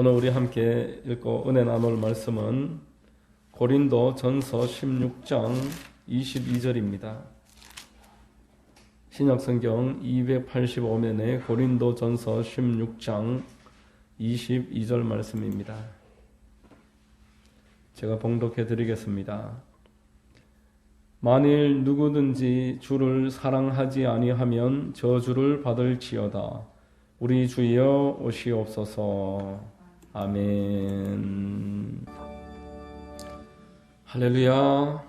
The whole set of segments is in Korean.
오늘 우리 함께 읽고 은혜 나눌 말씀은 고린도 전서 16장 22절입니다. 신약성경 285면에 고린도 전서 16장 22절 말씀입니다. 제가 봉독해 드리겠습니다. 만일 누구든지 주를 사랑하지 아니하면 저주를 받을지어다. 우리 주여 오시옵소서. 아멘. 할렐루야.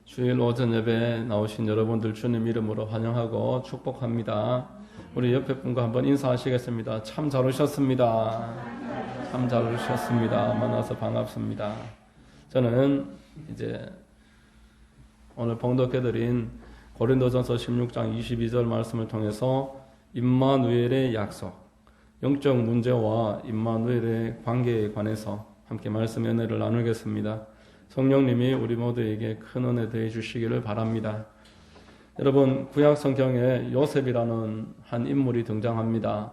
주일 오전 예배 나오신 여러분들 주님 이름으로 환영하고 축복합니다. 우리 옆에 분과 한번 인사하시겠습니다. 참 잘 오셨습니다. 참 잘 오셨습니다. 만나서 반갑습니다. 저는 이제 오늘 봉독해드린 고린도전서 16장 22절 말씀을 통해서 임마누엘의 약속, 영적 문제와 임마누엘의 관계에 관해서 함께 말씀의 은혜를 나누겠습니다. 성령님이 우리 모두에게 큰 은혜 더해 주시기를 바랍니다. 여러분, 구약 성경에 요셉이라는 한 인물이 등장합니다.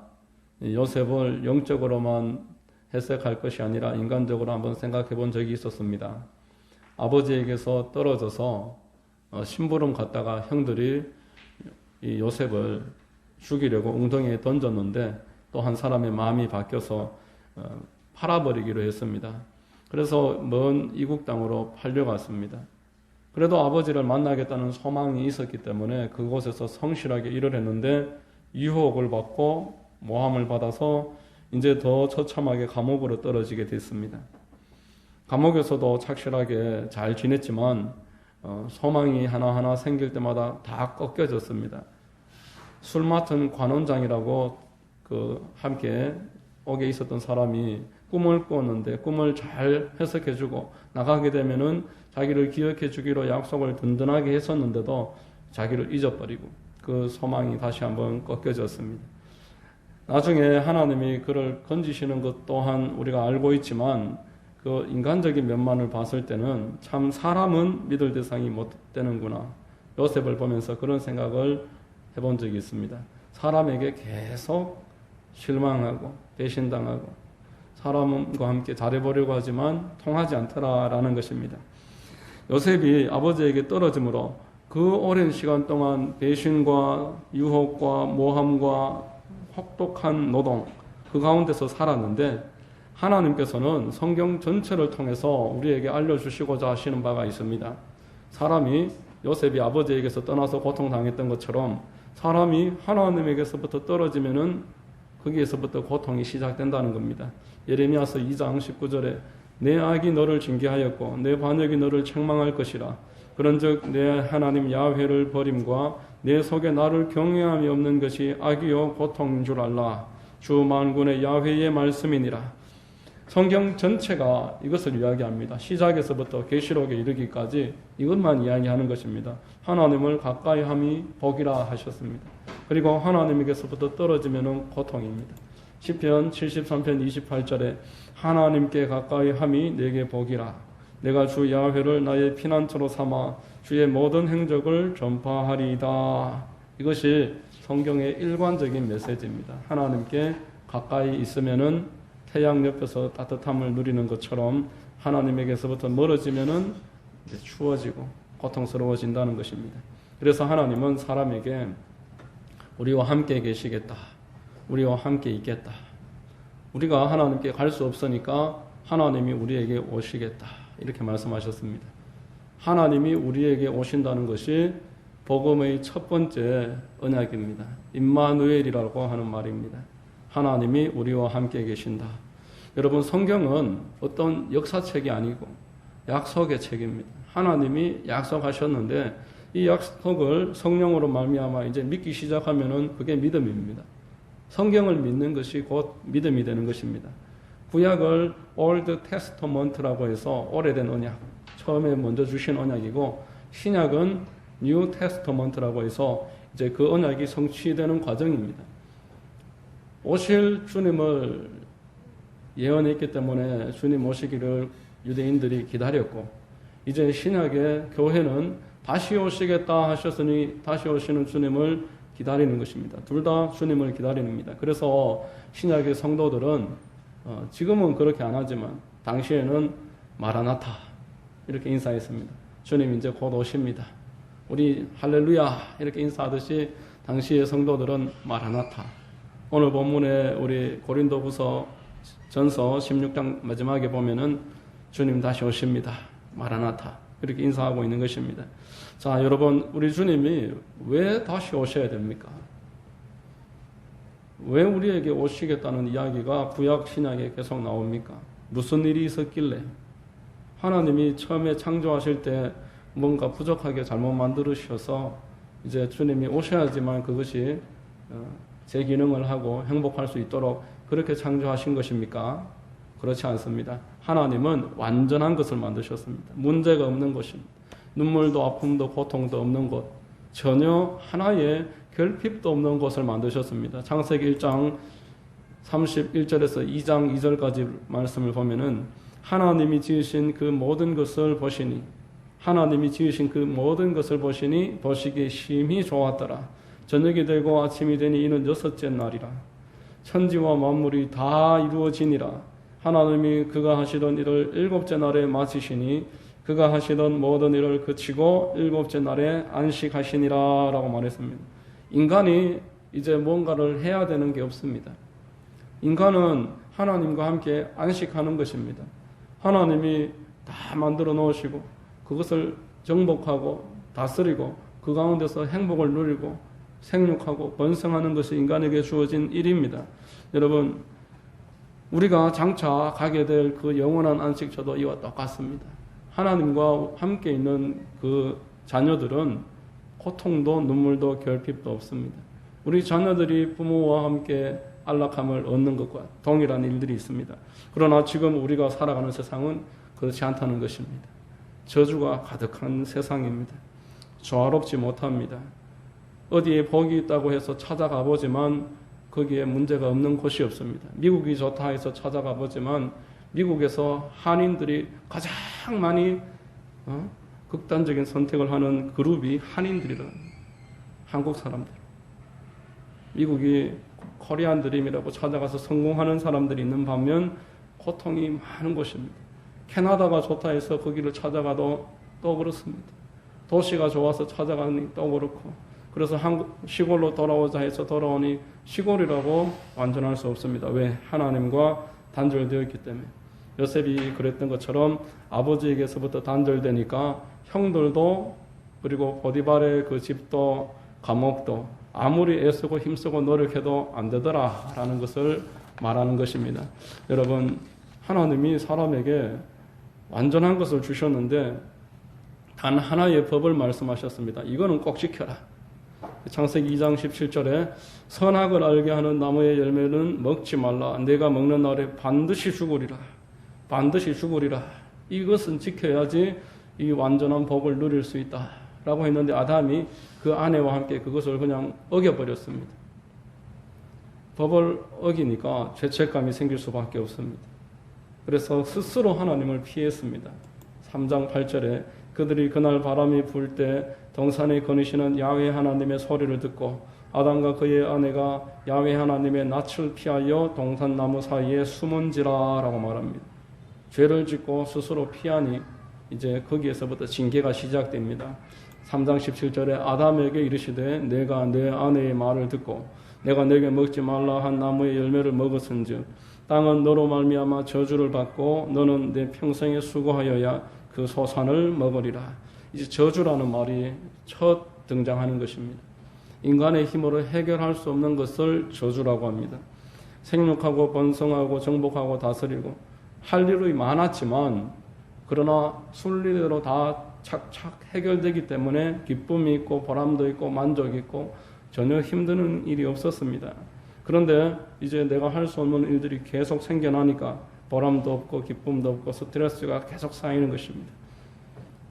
요셉을 영적으로만 해석할 것이 아니라 인간적으로 한번 생각해 본 적이 있었습니다. 아버지에게서 떨어져서 심부름 갔다가 형들이 이 요셉을 죽이려고 웅덩이에 던졌는데 또 한 사람의 마음이 바뀌어서 팔아버리기로 했습니다. 그래서 먼 이국 땅으로 팔려갔습니다. 그래도 아버지를 만나겠다는 소망이 있었기 때문에 그곳에서 성실하게 일을 했는데 유혹을 받고 모함을 받아서 이제 더 처참하게 감옥으로 떨어지게 됐습니다. 감옥에서도 착실하게 잘 지냈지만 소망이 하나하나 생길 때마다 다 꺾여졌습니다. 술 맡은 관원장이라고 함께 옥에 있었던 사람이 꿈을 꾸었는데 꿈을 잘 해석해주고 나가게 되면은 자기를 기억해주기로 약속을 든든하게 했었는데도 자기를 잊어버리고 그 소망이 다시 한번 꺾여졌습니다. 나중에 하나님이 그를 건지시는 것 또한 우리가 알고 있지만 그 인간적인 면만을 봤을 때는 참 사람은 믿을 대상이 못 되는구나. 요셉을 보면서 그런 생각을 해본 적이 있습니다. 사람에게 계속 실망하고 배신당하고 사람과 함께 잘해보려고 하지만 통하지 않더라라는 것입니다. 요셉이 아버지에게 떨어짐으로 그 오랜 시간 동안 배신과 유혹과 모함과 혹독한 노동 그 가운데서 살았는데 하나님께서는 성경 전체를 통해서 우리에게 알려주시고자 하시는 바가 있습니다. 사람이 요셉이 아버지에게서 떠나서 고통당했던 것처럼 사람이 하나님에게서부터 떨어지면은 거기에서부터 고통이 시작된다는 겁니다. 예레미야서 2장 19절에 내 악이 너를 징계하였고 내 반역이 너를 책망할 것이라. 그런즉 내 하나님 야훼를 버림과 내 속에 나를 경외함이 없는 것이 악이요 고통인 줄 알라. 주 만군의 야훼의 말씀이니라. 성경 전체가 이것을 이야기합니다. 시작에서부터 계시록에 이르기까지 이것만 이야기하는 것입니다. 하나님을 가까이 함이 복이라 하셨습니다. 그리고 하나님에게서부터 떨어지면 고통입니다. 시편 73편 28절에 하나님께 가까이 함이 내게 복이라. 내가 주 야훼를 나의 피난처로 삼아 주의 모든 행적을 전파하리이다. 이것이 성경의 일관적인 메시지입니다. 하나님께 가까이 있으면은 태양 옆에서 따뜻함을 누리는 것처럼 하나님에게서부터 멀어지면은 이제 추워지고 고통스러워진다는 것입니다. 그래서 하나님은 사람에게 우리와 함께 계시겠다. 우리와 함께 있겠다. 우리가 하나님께 갈 수 없으니까 하나님이 우리에게 오시겠다. 이렇게 말씀하셨습니다. 하나님이 우리에게 오신다는 것이 복음의 첫 번째 언약입니다. 임마누엘이라고 하는 말입니다. 하나님이 우리와 함께 계신다. 여러분, 성경은 어떤 역사책이 아니고 약속의 책입니다. 하나님이 약속하셨는데 이 약속을 성령으로 말미암아 이제 믿기 시작하면은 그게 믿음입니다. 성경을 믿는 것이 곧 믿음이 되는 것입니다. 구약을 Old Testament라고 해서 오래된 언약, 처음에 먼저 주신 언약이고 신약은 New Testament라고 해서 이제 그 언약이 성취되는 과정입니다. 오실 주님을 예언했기 때문에 주님 오시기를 유대인들이 기다렸고 이제 신약의 교회는 다시 오시겠다 하셨으니 다시 오시는 주님을 기다리는 것입니다. 둘 다 주님을 기다립니다. 그래서 신약의 성도들은 지금은 그렇게 안 하지만 당시에는 마라나타 이렇게 인사했습니다. 주님 이제 곧 오십니다. 우리 할렐루야 이렇게 인사하듯이 당시의 성도들은 마라나타. 오늘 본문에 우리 고린도후서 전서 16장 마지막에 보면은 주님 다시 오십니다. 마라나타 이렇게 인사하고 있는 것입니다. 자, 여러분, 우리 주님이 왜 다시 오셔야 됩니까? 왜 우리에게 오시겠다는 이야기가 구약 신약에 계속 나옵니까? 무슨 일이 있었길래? 하나님이 처음에 창조하실 때 뭔가 부족하게 잘못 만들으셔서 이제 주님이 오셔야지만 그것이 제 기능을 하고 행복할 수 있도록 그렇게 창조하신 것입니까? 그렇지 않습니다. 하나님은 완전한 것을 만드셨습니다. 문제가 없는 것입니다. 눈물도 아픔도 고통도 없는 것, 전혀 하나의 결핍도 없는 것을 만드셨습니다. 창세기 1장 31절에서 2장 2절까지 말씀을 보면은 하나님이 지으신 그 모든 것을 보시니 하나님이 지으신 그 모든 것을 보시니 보시기에 심히 좋았더라. 저녁이 되고 아침이 되니 이는 여섯째 날이라. 천지와 만물이 다 이루어지니라. 하나님이 그가 하시던 일을 일곱째 날에 마치시니 그가 하시던 모든 일을 그치고 일곱째 날에 안식하시니라 라고 말했습니다. 인간이 이제 뭔가를 해야 되는 게 없습니다. 인간은 하나님과 함께 안식하는 것입니다. 하나님이 다 만들어 놓으시고 그것을 정복하고 다스리고 그 가운데서 행복을 누리고 생육하고 번성하는 것이 인간에게 주어진 일입니다. 여러분, 우리가 장차 가게 될 그 영원한 안식처도 이와 똑같습니다. 하나님과 함께 있는 그 자녀들은 고통도 눈물도 결핍도 없습니다. 우리 자녀들이 부모와 함께 안락함을 얻는 것과 동일한 일들이 있습니다. 그러나 지금 우리가 살아가는 세상은 그렇지 않다는 것입니다. 저주가 가득한 세상입니다. 조화롭지 못합니다. 어디에 복이 있다고 해서 찾아가 보지만 거기에 문제가 없는 곳이 없습니다. 미국이 좋다 해서 찾아가 보지만 미국에서 한인들이 가장 많이 극단적인 선택을 하는 그룹이 한인들이라. 한국 사람들. 미국이 코리안 드림이라고 찾아가서 성공하는 사람들이 있는 반면 고통이 많은 곳입니다. 캐나다가 좋다 해서 거기를 찾아가도 또 그렇습니다. 도시가 좋아서 찾아가니 또 그렇고, 그래서 시골로 돌아오자 해서 돌아오니 시골이라고 완전할 수 없습니다. 왜? 하나님과 단절되어 있기 때문에. 요셉이 그랬던 것처럼 아버지에게서부터 단절되니까 형들도 그리고 보디발의 그 집도 감옥도 아무리 애쓰고 힘쓰고 노력해도 안 되더라라는 것을 말하는 것입니다. 여러분, 하나님이 사람에게 완전한 것을 주셨는데 단 하나의 법을 말씀하셨습니다. 이거는 꼭 지켜라. 창세기 2장 17절에 선악을 알게 하는 나무의 열매는 먹지 말라. 내가 먹는 날에 반드시 죽으리라. 반드시 죽으리라. 이것은 지켜야지 이 완전한 복을 누릴 수 있다 라고 했는데 아담이 그 아내와 함께 그것을 그냥 어겨버렸습니다. 법을 어기니까 죄책감이 생길 수밖에 없습니다. 그래서 스스로 하나님을 피했습니다. 3장 8절에 그들이 그날 바람이 불 때 동산에 거니시는 야훼 하나님의 소리를 듣고 아담과 그의 아내가 야훼 하나님의 낯을 피하여 동산나무 사이에 숨은지라 라고 말합니다. 죄를 짓고 스스로 피하니 이제 거기에서부터 징계가 시작됩니다. 3장 17절에 아담에게 이르시되 내가 내 아내의 말을 듣고 내가 내게 먹지 말라 한 나무의 열매를 먹었은즉 땅은 너로 말미암아 저주를 받고 너는 내 평생에 수고하여야 그 소산을 먹으리라. 이제 저주라는 말이 첫 등장하는 것입니다. 인간의 힘으로 해결할 수 없는 것을 저주라고 합니다. 생육하고 번성하고 정복하고 다스리고 할 일이 많았지만 그러나 순리대로 다 착착 해결되기 때문에 기쁨이 있고 보람도 있고 만족이 있고 전혀 힘드는 일이 없었습니다. 그런데 이제 내가 할 수 없는 일들이 계속 생겨나니까 보람도 없고 기쁨도 없고 스트레스가 계속 쌓이는 것입니다.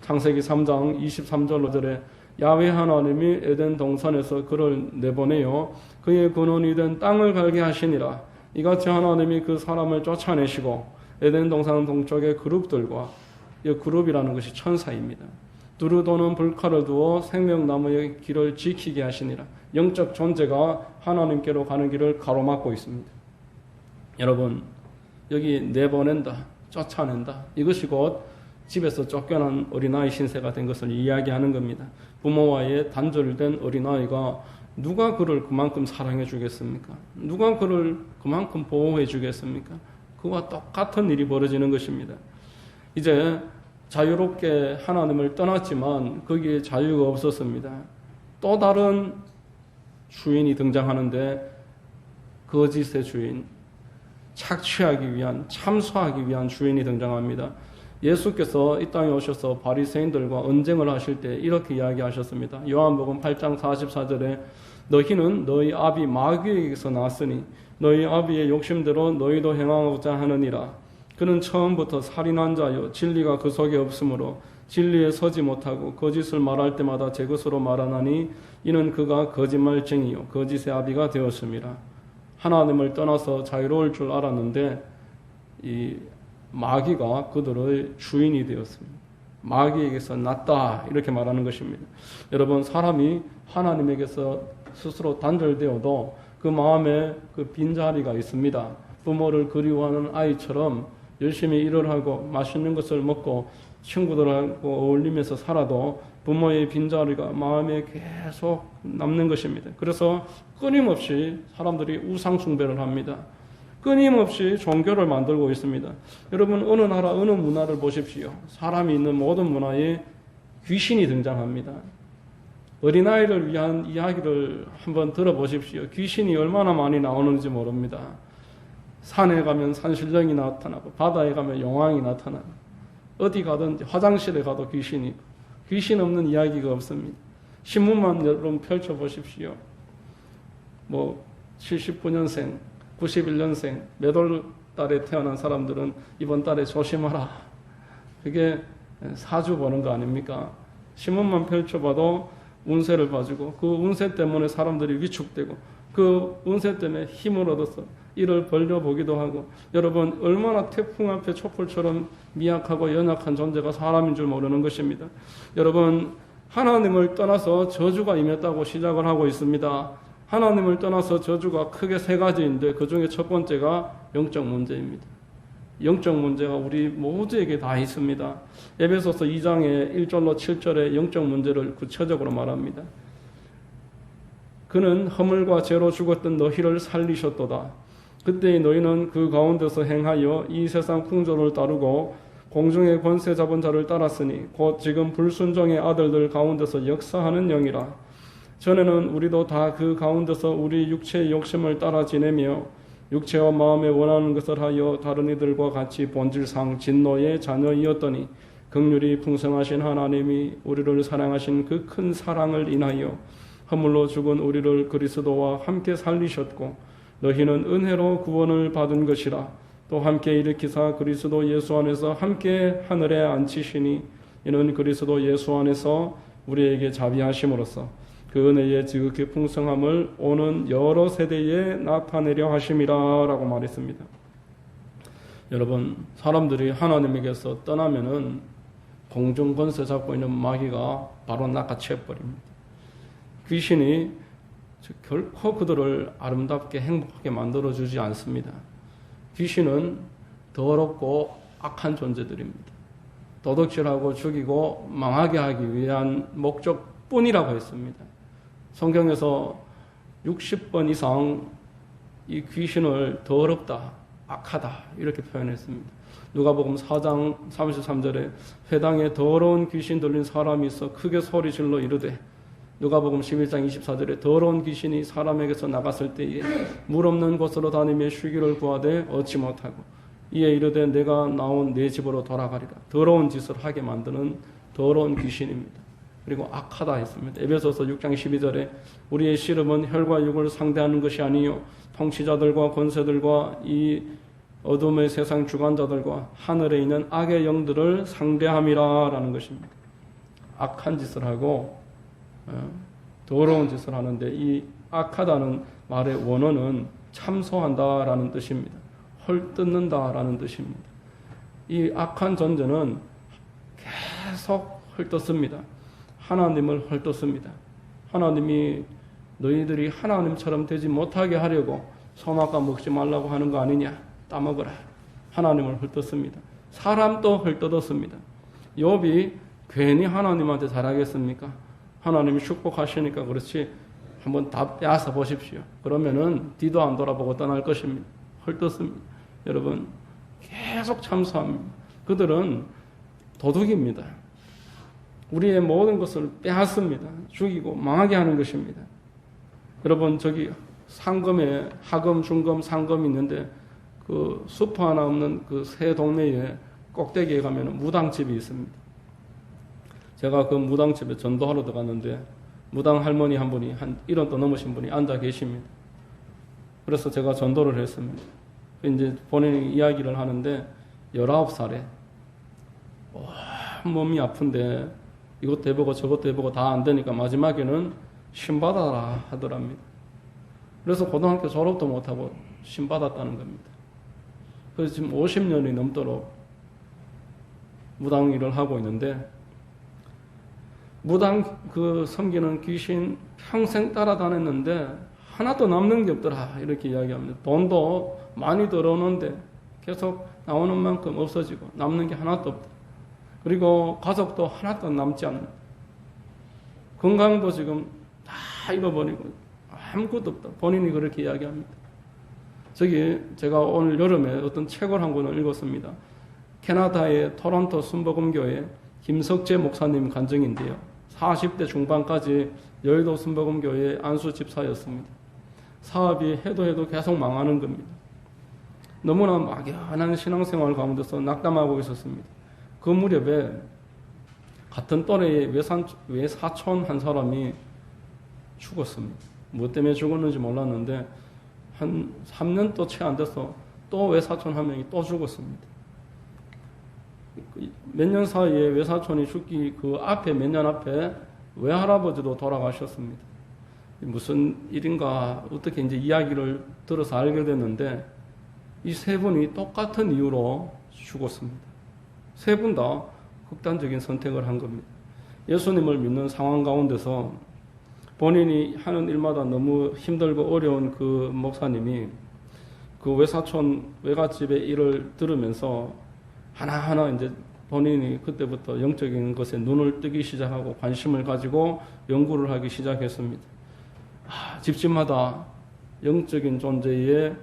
창세기 3장 23절 5절에 야훼 하나님이 에덴 동산에서 그를 내보내요 그의 근원이 된 땅을 갈게 하시니라. 이같이 하나님이 그 사람을 쫓아내시고 에덴 동산 동쪽의 그룹들과 이 그룹이라는 것이 천사입니다. 두루 도는 불칼을 두어 생명나무의 길을 지키게 하시니라. 영적 존재가 하나님께로 가는 길을 가로막고 있습니다. 여러분, 여기 내보낸다, 쫓아낸다. 이것이 곧 집에서 쫓겨난 어린아이 신세가 된 것을 이야기하는 겁니다. 부모와의 단절된 어린아이가 누가 그를 그만큼 사랑해 주겠습니까? 누가 그를 그만큼 보호해 주겠습니까? 그와 똑같은 일이 벌어지는 것입니다. 이제 자유롭게 하나님을 떠났지만 거기에 자유가 없었습니다. 또 다른 주인이 등장하는데 거짓의 주인, 착취하기 위한, 참소하기 위한 주인이 등장합니다. 예수께서 이 땅에 오셔서 바리새인들과 언쟁을 하실 때 이렇게 이야기하셨습니다. 요한복음 8장 44절에 너희는 너희 아비 마귀에게서 났으니 너희 아비의 욕심대로 너희도 행하고자 하느니라. 그는 처음부터 살인한 자요 진리가 그 속에 없으므로 진리에 서지 못하고 거짓을 말할 때마다 제 것으로 말하나니 이는 그가 거짓말쟁이요 거짓의 아비가 되었습니다. 하나님을 떠나서 자유로울 줄 알았는데 이 마귀가 그들의 주인이 되었습니다. 마귀에게서 났다 이렇게 말하는 것입니다. 여러분, 사람이 하나님에게서 스스로 단절되어도 그 마음에 그 빈자리가 있습니다. 부모를 그리워하는 아이처럼 열심히 일을 하고 맛있는 것을 먹고 친구들하고 어울리면서 살아도 부모의 빈자리가 마음에 계속 남는 것입니다. 그래서 끊임없이 사람들이 우상 숭배를 합니다. 끊임없이 종교를 만들고 있습니다. 여러분, 어느 나라 어느 문화를 보십시오. 사람이 있는 모든 문화에 귀신이 등장합니다. 어린아이를 위한 이야기를 한번 들어보십시오. 귀신이 얼마나 많이 나오는지 모릅니다. 산에 가면 산신령이 나타나고 바다에 가면 용왕이 나타나고 어디 가든 화장실에 가도 귀신이 있고 귀신 없는 이야기가 없습니다. 신문만 여러분 펼쳐보십시오. 79년생, 91년생 몇 월 달에 태어난 사람들은 이번 달에 조심하라. 그게 사주 보는 거 아닙니까? 신문만 펼쳐봐도 운세를 봐주고 그 운세 때문에 사람들이 위축되고 그 운세 때문에 힘을 얻어서 이를 벌려보기도 하고 여러분 얼마나 태풍 앞에 촛불처럼 미약하고 연약한 존재가 사람인 줄 모르는 것입니다. 여러분 하나님을 떠나서 저주가 임했다고 시작을 하고 있습니다. 하나님을 떠나서 저주가 크게 세 가지인데 그 중에 첫 번째가 영적 문제입니다. 영적 문제가 우리 모두에게 다 있습니다. 에베소서 2장의 1절로 7절의 영적 문제를 구체적으로 말합니다. 그는 허물과 죄로 죽었던 너희를 살리셨도다. 그때 너희는 그 가운데서 행하여 이 세상 풍조를 따르고 공중의 권세 잡은 자를 따랐으니 곧 지금 불순종의 아들들 가운데서 역사하는 영이라. 전에는 우리도 다 그 가운데서 우리 육체의 욕심을 따라 지내며 육체와 마음에 원하는 것을 하여 다른 이들과 같이 본질상 진노의 자녀이었더니 긍휼이 풍성하신 하나님이 우리를 사랑하신 그 큰 사랑을 인하여 허물로 죽은 우리를 그리스도와 함께 살리셨고 너희는 은혜로 구원을 받은 것이라. 또 함께 일으키사 그리스도 예수 안에서 함께 하늘에 앉히시니 이는 그리스도 예수 안에서 우리에게 자비하심으로써 그 은혜의 지극히 풍성함을 오는 여러 세대에 나타내려 하심이라 라고 말했습니다. 여러분, 사람들이 하나님에게서 떠나면은 공중 권세 잡고 있는 마귀가 바로 낚아채버립니다. 귀신이 결코 그들을 아름답게 행복하게 만들어주지 않습니다. 귀신은 더럽고 악한 존재들입니다. 도둑질하고 죽이고 망하게 하기 위한 목적뿐이라고 했습니다. 성경에서 60번 이상 이 귀신을 더럽다, 악하다 이렇게 표현했습니다. 누가복음 4장 33절에 회당에 더러운 귀신 들린 사람이 있어 크게 소리질러 이르되 누가복음 11장 24절에 더러운 귀신이 사람에게서 나갔을 때에 물 없는 곳으로 다니며 쉬기를 구하되 얻지 못하고 이에 이르되 내가 나온 내 집으로 돌아가리라. 더러운 짓을 하게 만드는 더러운 귀신입니다. 그리고 악하다 했습니다. 에베소서 6장 12절에 우리의 씨름은 혈과 육을 상대하는 것이 아니요 통치자들과 권세들과 이 어둠의 세상 주관자들과 하늘에 있는 악의 영들을 상대함이라 라는 것입니다. 악한 짓을 하고 더러운 짓을 하는데 이 악하다는 말의 원어는 참소한다라는 뜻입니다. 헐뜯는다라는 뜻입니다. 이 악한 존재는 계속 헐뜯습니다. 하나님을 헐뜯습니다. 하나님이 너희들이 하나님처럼 되지 못하게 하려고 선악과 먹지 말라고 하는 거 아니냐? 따먹어라. 하나님을 헐떴습니다. 사람도 헐뜯었습니다. 욥이 괜히 하나님한테 잘하겠습니까? 하나님이 축복하시니까 그렇지 한번 다 빼앗아 보십시오. 그러면은 뒤도 안 돌아보고 떠날 것입니다. 헐뜯습니다. 여러분 계속 참소합니다. 그들은 도둑입니다. 우리의 모든 것을 빼앗습니다. 죽이고 망하게 하는 것입니다. 여러분 저기 상검에 하검, 중검, 상검이 있는데 그 슈퍼 하나 없는 그 새 동네에 꼭대기에 가면 무당집이 있습니다. 제가 그 무당집에 전도하러 들어갔는데 무당 할머니 한 분이 한 1원 더 넘으신 분이 앉아 계십니다. 그래서 제가 전도를 했습니다. 이제 본인이 이야기를 하는데 19살에 몸이 아픈데 이것도 해보고 저것도 해보고 다 안 되니까 마지막에는 신받아라 하더랍니다. 그래서 고등학교 졸업도 못하고 신받았다는 겁니다. 그래서 지금 50년이 넘도록 무당 일을 하고 있는데 무당 그 섬기는 귀신 평생 따라다녔는데 하나도 남는 게 없더라 이렇게 이야기합니다. 돈도 많이 들어오는데 계속 나오는 만큼 없어지고 남는 게 하나도 없다. 그리고 가족도 하나도 남지 않는다. 건강도 지금 다 잃어버리고 아무것도 없다. 본인이 그렇게 이야기합니다. 저기 제가 오늘 여름에 어떤 책을 한 권을 읽었습니다. 캐나다의 토론토 순복음교회 김석재 목사님 간증인데요. 40대 중반까지 여의도 순복음교회 안수 집사였습니다. 사업이 해도 계속 망하는 겁니다. 너무나 막연한 신앙생활 가운데서 낙담하고 있었습니다. 그 무렵에 같은 또래의 외사촌 한 사람이 죽었습니다. 뭐 때문에 죽었는지 몰랐는데 한 3년도 채 안 돼서 또 외사촌 한 명이 또 죽었습니다. 몇 년 사이에 외사촌이 죽기 그 앞에 몇 년 앞에 외할아버지도 돌아가셨습니다. 무슨 일인가 어떻게 이제 이야기를 들어서 알게 됐는데 이 세 분이 똑같은 이유로 죽었습니다. 세 분 다 극단적인 선택을 한 겁니다. 예수님을 믿는 상황 가운데서 본인이 하는 일마다 너무 힘들고 어려운 그 목사님이 그 외사촌 외갓집의 일을 들으면서 하나하나 이제 본인이 그때부터 영적인 것에 눈을 뜨기 시작하고 관심을 가지고 연구를 하기 시작했습니다. 집집마다 영적인 존재에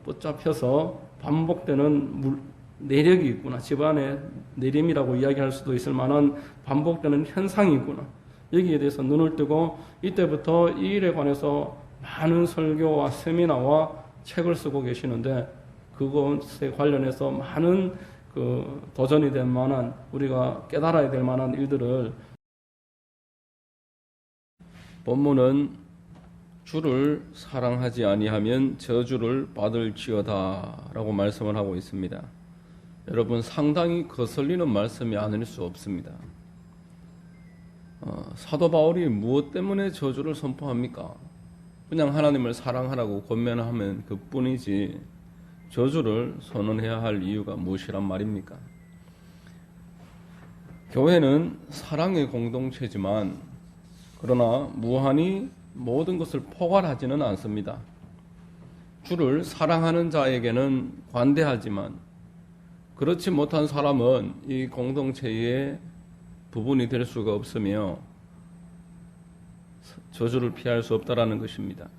붙잡혀서 반복되는 내력이 있구나. 집안에 내림이라고 이야기할 수도 있을 만한 반복되는 현상이 있구나. 여기에 대해서 눈을 뜨고 이때부터 이 일에 관해서 많은 설교와 세미나와 책을 쓰고 계시는데 그것에 관련해서 많은 그 도전이 될 만한 우리가 깨달아야 될 만한 일들을 본문은 주를 사랑하지 아니하면 저주를 받을지어다라고 말씀을 하고 있습니다. 여러분 상당히 거슬리는 말씀이 아닐 수 없습니다. 사도 바울이 무엇 때문에 저주를 선포합니까? 그냥 하나님을 사랑하라고 권면하면 그뿐이지 저주를 선언해야 할 이유가 무엇이란 말입니까? 교회는 사랑의 공동체지만 그러나 무한히 모든 것을 포괄하지는 않습니다. 주를 사랑하는 자에게는 관대하지만 그렇지 못한 사람은 이 공동체의 부분이 될 수가 없으며 저주를 피할 수 없다라는 것입니다.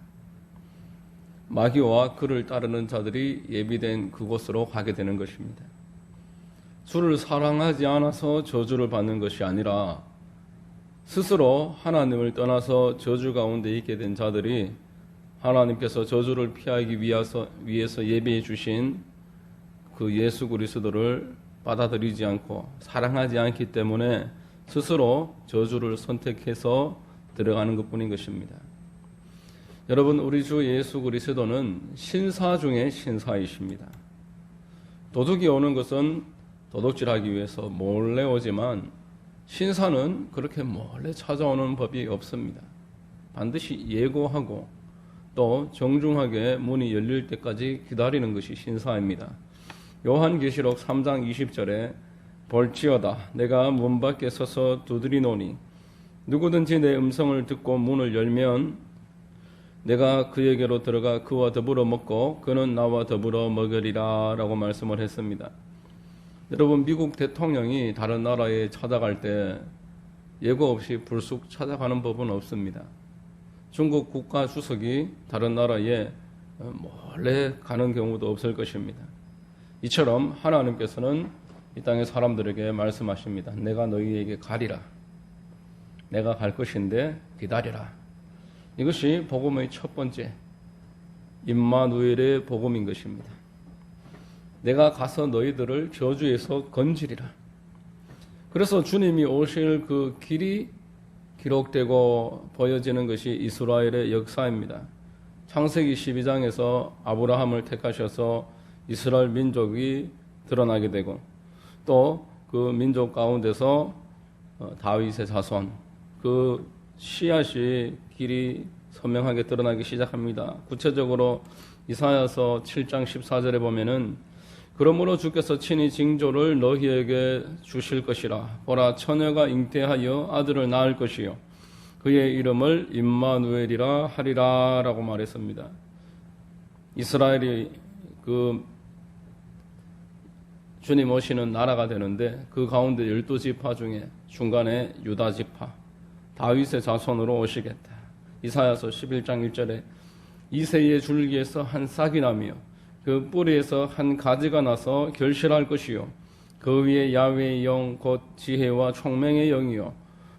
마귀와 그를 따르는 자들이 예비된 그곳으로 가게 되는 것입니다. 주를 사랑하지 않아서 저주를 받는 것이 아니라 스스로 하나님을 떠나서 저주 가운데 있게 된 자들이 하나님께서 저주를 피하기 위해서 예비해 주신 그 예수 그리스도를 받아들이지 않고 사랑하지 않기 때문에 스스로 저주를 선택해서 들어가는 것뿐인 것입니다. 여러분, 우리 주 예수 그리스도는 신사 중에 신사이십니다. 도둑이 오는 것은 도둑질하기 위해서 몰래 오지만 신사는 그렇게 몰래 찾아오는 법이 없습니다. 반드시 예고하고 또 정중하게 문이 열릴 때까지 기다리는 것이 신사입니다. 요한계시록 3장 20절에 볼지어다 내가 문 밖에 서서 두드리노니 누구든지 내 음성을 듣고 문을 열면 내가 그에게로 들어가 그와 더불어 먹고 그는 나와 더불어 먹으리라 라고 말씀을 했습니다. 여러분, 미국 대통령이 다른 나라에 찾아갈 때 예고 없이 불쑥 찾아가는 법은 없습니다. 중국 국가 주석이 다른 나라에 몰래 가는 경우도 없을 것입니다. 이처럼 하나님께서는 이 땅의 사람들에게 말씀하십니다. 내가 너희에게 가리라. 내가 갈 것인데 기다리라. 이것이 복음의 첫 번째 임마누엘의 복음인 것입니다. 내가 가서 너희들을 저주에서 건지리라. 그래서 주님이 오실 그 길이 기록되고 보여지는 것이 이스라엘의 역사입니다. 창세기 12장에서 아브라함을 택하셔서 이스라엘 민족이 드러나게 되고 또 그 민족 가운데서 다윗의 자손, 그 씨앗이 길이 선명하게 드러나기 시작합니다. 구체적으로 이사야서 7장 14절에 보면은 그러므로 주께서 친히 징조를 너희에게 주실 것이라. 보라, 처녀가 잉태하여 아들을 낳을 것이요 그의 이름을 임마누엘이라 하리라 라고 말했습니다. 이스라엘이 그 주님 오시는 나라가 되는데 그 가운데 12지파 중에 중간에 유다지파 다윗의 자손으로 오시겠다. 이사야서 11장 1절에 이새의 줄기에서 한 싹이 나며 그 뿌리에서 한 가지가 나서 결실할 것이요 그 위에 야훼의 영 곧 지혜와 총명의 영이요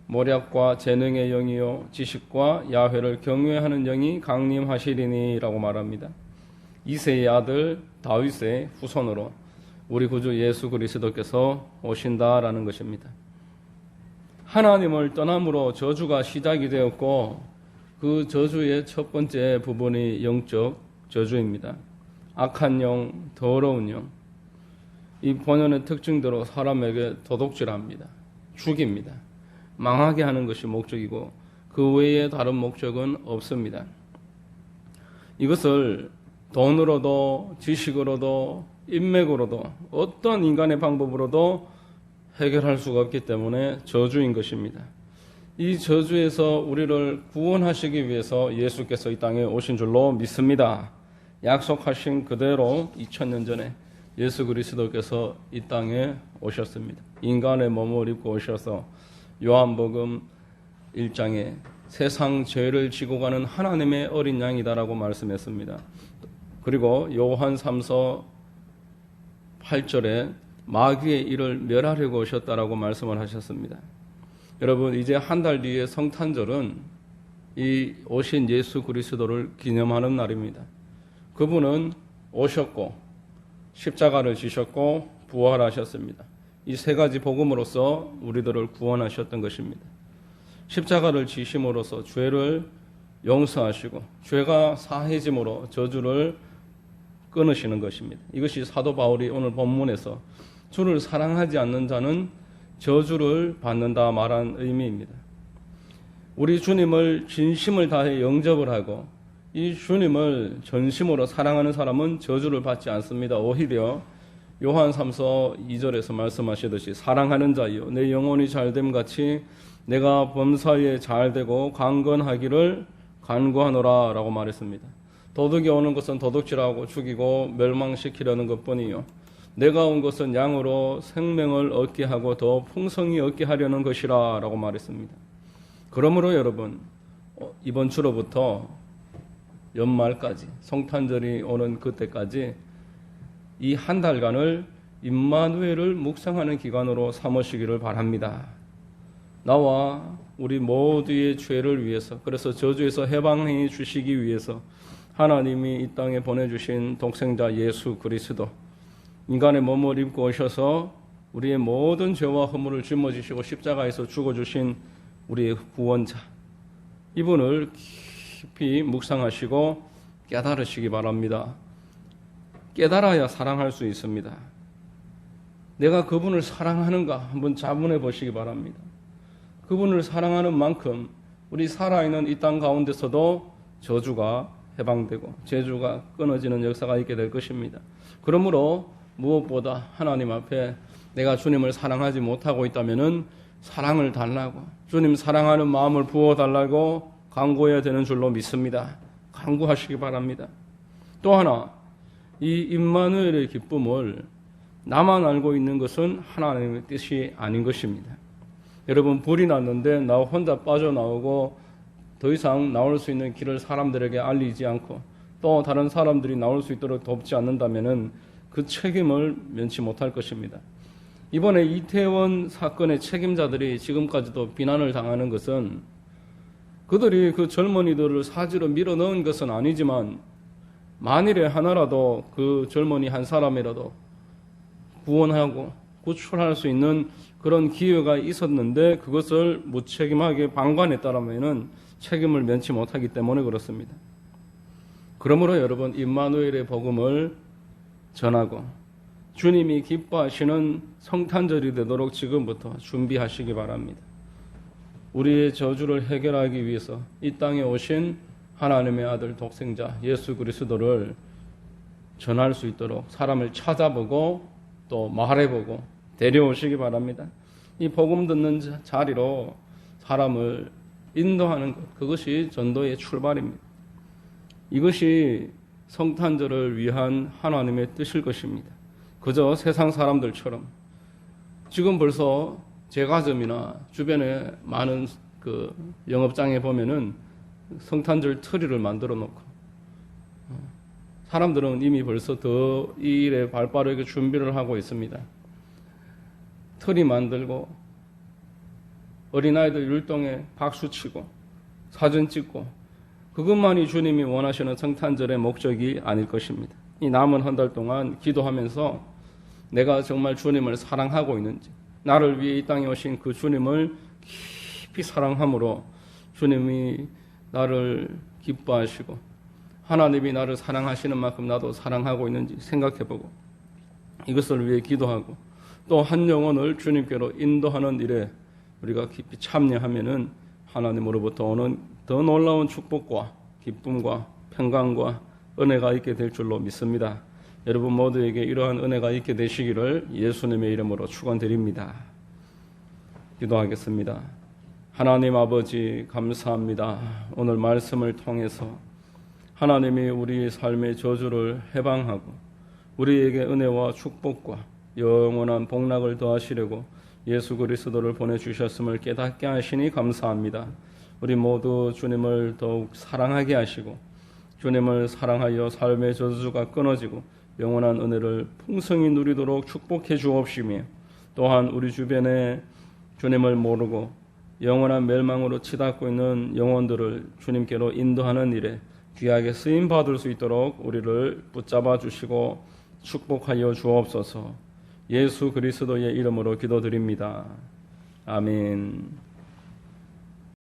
모략과 재능의 영이요 지식과 야훼를 경외하는 영이 강림하시리니 라고 말합니다. 이새의 아들 다윗의 후손으로 우리 구주 예수 그리스도께서 오신다라는 것입니다. 하나님을 떠남으로 저주가 시작이 되었고 그 저주의 첫 번째 부분이 영적 저주입니다. 악한 영, 더러운 영. 이 본연의 특징대로 사람에게 도둑질합니다. 죽입니다. 망하게 하는 것이 목적이고 그 외에 다른 목적은 없습니다. 이것을 돈으로도 지식으로도 인맥으로도 어떤 인간의 방법으로도 해결할 수가 없기 때문에 저주인 것입니다. 이 저주에서 우리를 구원하시기 위해서 예수께서 이 땅에 오신 줄로 믿습니다. 약속하신 그대로 2000년 전에 예수 그리스도께서 이 땅에 오셨습니다. 인간의 몸을 입고 오셔서 요한복음 1장에 세상 죄를 지고 가는 하나님의 어린 양이다라고 말씀했습니다. 그리고 요한 3서 8절에 마귀의 일을 멸하려고 오셨다라고 말씀을 하셨습니다. 여러분, 이제 한 달 뒤에 성탄절은 이 오신 예수 그리스도를 기념하는 날입니다. 그분은 오셨고 십자가를 지셨고 부활하셨습니다. 이 세 가지 복음으로써 우리들을 구원하셨던 것입니다. 십자가를 지심으로써 죄를 용서하시고 죄가 사해짐으로 저주를 끊으시는 것입니다. 이것이 사도 바울이 오늘 본문에서 주를 사랑하지 않는 자는 저주를 받는다 말한 의미입니다. 우리 주님을 진심을 다해 영접을 하고 이 주님을 전심으로 사랑하는 사람은 저주를 받지 않습니다. 오히려 요한 3서 2절에서 말씀하시듯이 사랑하는 자여 내 영혼이 잘됨 같이 내가 범사에 잘되고 강건하기를 간구하노라 라고 말했습니다. 도둑이 오는 것은 도둑질하고 죽이고 멸망시키려는 것뿐이요 내가 온 것은 양으로 생명을 얻게 하고 더 풍성히 얻게 하려는 것이라 라고 말했습니다. 그러므로 여러분, 이번 주로부터 연말까지 성탄절이 오는 그때까지 이 한 달간을 임마누엘을 묵상하는 기간으로 삼으시기를 바랍니다. 나와 우리 모두의 죄를 위해서, 그래서 저주에서 해방해 주시기 위해서 하나님이 이 땅에 보내주신 독생자 예수 그리스도, 인간의 몸을 입고 오셔서 우리의 모든 죄와 허물을 짊어지시고 십자가에서 죽어주신 우리의 구원자, 이분을 깊이 묵상하시고 깨달으시기 바랍니다. 깨달아야 사랑할 수 있습니다. 내가 그분을 사랑하는가 한번 자문해 보시기 바랍니다. 그분을 사랑하는 만큼 우리 살아있는 이 땅 가운데서도 저주가 해방되고 저주가 끊어지는 역사가 있게 될 것입니다. 그러므로 무엇보다 하나님 앞에 내가 주님을 사랑하지 못하고 있다면은 사랑을 달라고, 주님 사랑하는 마음을 부어달라고 간구해야 되는 줄로 믿습니다. 간구하시기 바랍니다. 또 하나, 이 임마누엘의 기쁨을 나만 알고 있는 것은 하나님의 뜻이 아닌 것입니다. 여러분, 불이 났는데 나 혼자 빠져나오고 더 이상 나올 수 있는 길을 사람들에게 알리지 않고 또 다른 사람들이 나올 수 있도록 돕지 않는다면 그 책임을 면치 못할 것입니다. 이번에 이태원 사건의 책임자들이 지금까지도 비난을 당하는 것은 그들이 그 젊은이들을 사지로 밀어넣은 것은 아니지만 만일에 하나라도 그 젊은이 한 사람이라도 구원하고 구출할 수 있는 그런 기회가 있었는데 그것을 무책임하게 방관했다라면 책임을 면치 못하기 때문에 그렇습니다. 그러므로 여러분, 임마누엘의 복음을 전하고 주님이 기뻐하시는 성탄절이 되도록 지금부터 준비하시기 바랍니다. 우리의 저주를 해결하기 위해서 이 땅에 오신 하나님의 아들 독생자 예수 그리스도를 전할 수 있도록 사람을 찾아보고 또 말해보고 데려오시기 바랍니다. 이 복음 듣는 자리로 사람을 인도하는 것, 그것이 전도의 출발입니다. 이것이 성탄절을 위한 하나님의 뜻일 것입니다. 그저 세상 사람들처럼 지금 벌써 제과점이나 주변에 많은 그 영업장에 보면은 성탄절 트리를 만들어 놓고 사람들은 이미 벌써 더 이 일에 발빠르게 준비를 하고 있습니다. 트리 만들고 어린아이들 율동에 박수치고 사진 찍고 그것만이 주님이 원하시는 성탄절의 목적이 아닐 것입니다. 이 남은 한 달 동안 기도하면서 내가 정말 주님을 사랑하고 있는지, 나를 위해 이 땅에 오신 그 주님을 깊이 사랑함으로 주님이 나를 기뻐하시고 하나님이 나를 사랑하시는 만큼 나도 사랑하고 있는지 생각해보고 이것을 위해 기도하고 또 한 영혼을 주님께로 인도하는 일에 우리가 깊이 참여하면은 하나님으로부터 오는 더 놀라운 축복과 기쁨과 평강과 은혜가 있게 될 줄로 믿습니다. 여러분 모두에게 이러한 은혜가 있게 되시기를 예수님의 이름으로 축원드립니다. 기도하겠습니다. 하나님 아버지 감사합니다. 오늘 말씀을 통해서 하나님이 우리 삶의 저주를 해방하고 우리에게 은혜와 축복과 영원한 복락을 더하시려고 예수 그리스도를 보내주셨음을 깨닫게 하시니 감사합니다. 우리 모두 주님을 더욱 사랑하게 하시고 주님을 사랑하여 삶의 저주가 끊어지고 영원한 은혜를 풍성히 누리도록 축복해 주옵시며 또한 우리 주변에 주님을 모르고 영원한 멸망으로 치닫고 있는 영혼들을 주님께로 인도하는 일에 귀하게 쓰임 받을 수 있도록 우리를 붙잡아 주시고 축복하여 주옵소서. 예수 그리스도의 이름으로 기도드립니다. 아멘.